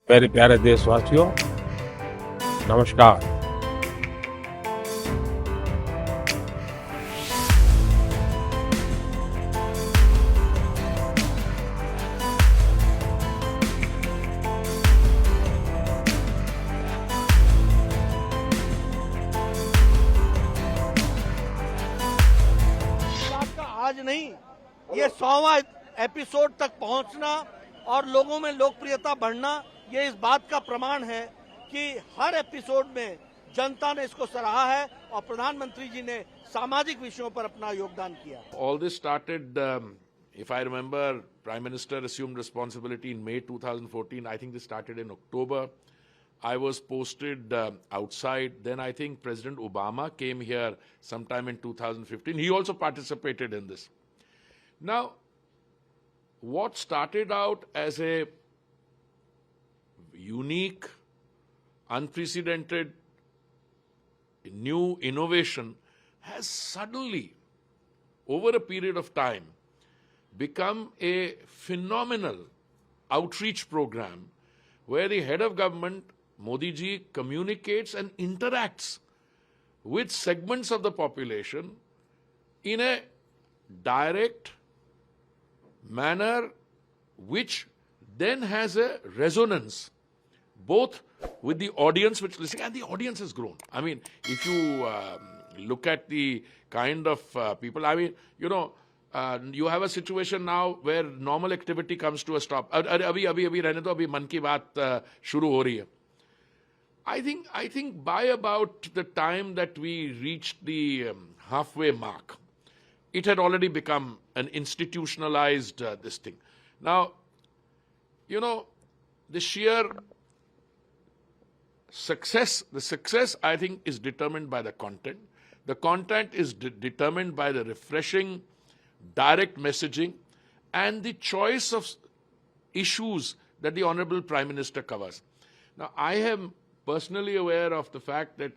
मेरे प्यारे देशवासियों, नमस्कार। का आज नहीं, ये 100वां एपिसोड तक पहुंचना और लोगों में लोकप्रियता बढ़ना, ये इस बात का प्रमाण है कि हर एपिसोड में जनता ने इसको सराहा है और प्रधानमंत्री जी ने सामाजिक विषयों पर अपना योगदान किया। All this started, if I remember, Prime Minister assumed responsibility in May 2014. I think this started in October. I was posted outside. Then I think President Obama came here sometime in 2015. He also participated in this. Now, what started out as a unique, unprecedented, new innovation has suddenly, over a period of time, become a phenomenal outreach program where the head of government, Modi ji, communicates and interacts with segments of the population in a direct manner which then has a resonance both with the audience which listening, and the audience has grown. I mean, if you look at the kind of people, I mean, you have a situation now where normal activity comes to a stop. अभी रहने दो, अभी मन की बात शुरू हो रही है. I think by about the time that we reached the halfway mark, it had already become an institutionalized this thing. Now, the sheer success, I think is determined by the content. The content is determined by the refreshing, direct messaging and the choice of issues that the Honorable Prime Minister covers. Now, I am personally aware of the fact that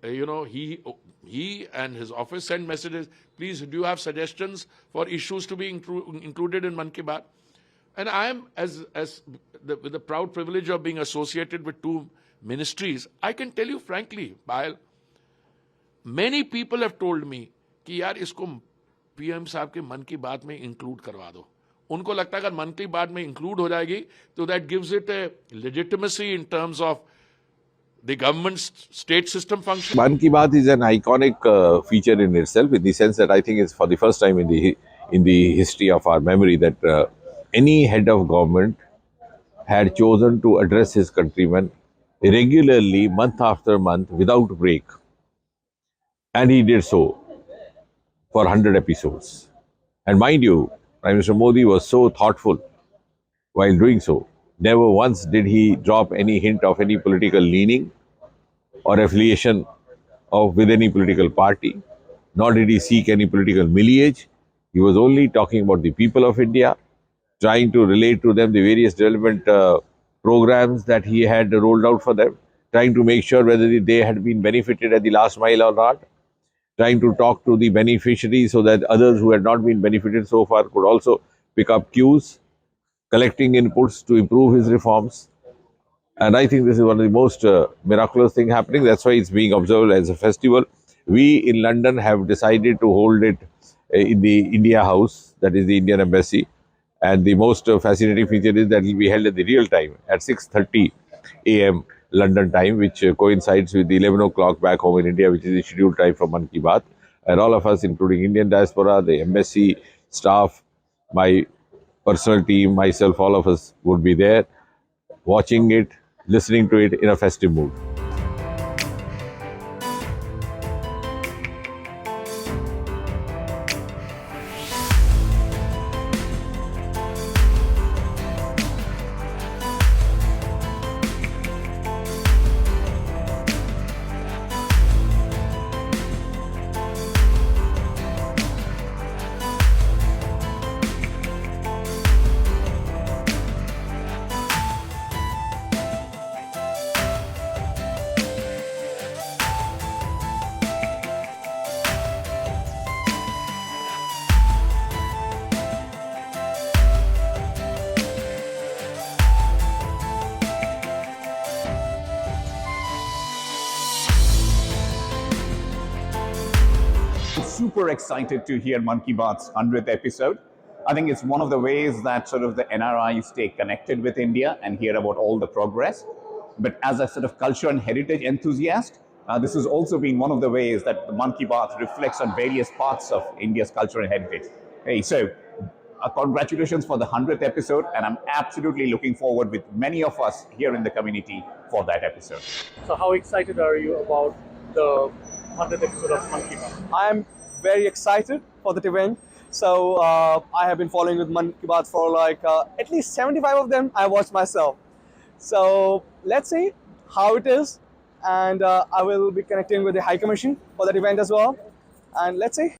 he and his office send messages, please, do you have suggestions for issues to be included in Mann Ki Baat? And I am, with the proud privilege of being associated with two ministries, I can tell you frankly, Payal, many people have told me कि यार इसको PM साहब के मन की बात में include करवा दो. उनको लगता है अगर मन की बात में इंक्लूड हो जाएगी तो that gives it a legitimacy in terms of the government's state system function. Man Ki Baat is an iconic feature in itself, in the sense that I think it's for the first time in the history of our memory that any head of government had chosen to address his countrymen regularly, month after month, without break. And he did so for 100 episodes. And mind you, Prime Minister Modi was so thoughtful while doing so. Never once did he drop any hint of any political leaning or affiliation with any political party, nor did he seek any political lineage. He was only talking about the people of India, trying to relate to them the various development programs that he had rolled out for them, trying to make sure whether they had been benefited at the last mile or not, trying to talk to the beneficiaries so that others who had not been benefited so far could also pick up cues, collecting inputs to improve his reforms. And I think this is one of the most miraculous things happening. That's why it's being observed as a festival. We in London have decided to hold it in the India House, that is the Indian Embassy. And the most fascinating feature is that it will be held at the real time at 6:30 a.m. London time, which coincides with the 11 o'clock back home in India, which is the scheduled time for Mann Ki Baat. And all of us, including Indian diaspora, the embassy staff, my personal team, myself, all of us would be there watching it, listening to it in a festive mood. super excited to hear Mann Ki Baat's 100th episode. I think it's one of the ways that sort of the NRI stay connected with India and hear about all the progress. But as a sort of culture and heritage enthusiast, this has also been one of the ways that the Mann Ki Baat reflects on various parts of India's culture and heritage. Hey, so congratulations for the 100th episode, and I'm absolutely looking forward with many of us here in the community for that episode. So how excited are you about the 100th episode of Mann Ki Baat? I'm very excited for that event. So I have been following with Mann Ki Baat for like at least 75 of them I watched myself. So let's see how it is, and I will be connecting with the High Commission for that event as well, and let's see.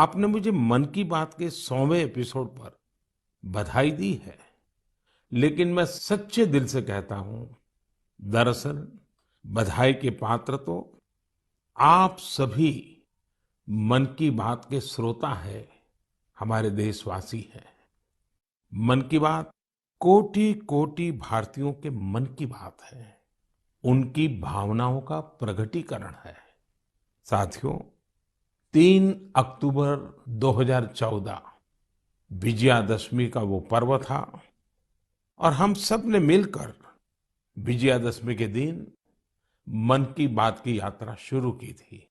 आपने मुझे मन की बात के 100वें episode पर बधाई दी है, लेकिन मैं सच्चे दिल से कहता हूं, दरअसल बधाई के पात्र तो आप सभी मन की बात के श्रोता हैं, हमारे देशवासी हैं। मन की बात कोटि कोटि भारतीयों के मन की बात है, उनकी भावनाओं का प्रकटीकरण है। साथियों, 3 अक्टूबर 2014 विजयादशमी का वो पर्व था, और हम सब ने मिलकर विजयादशमी के दिन मन की बात की यात्रा शुरू की थी।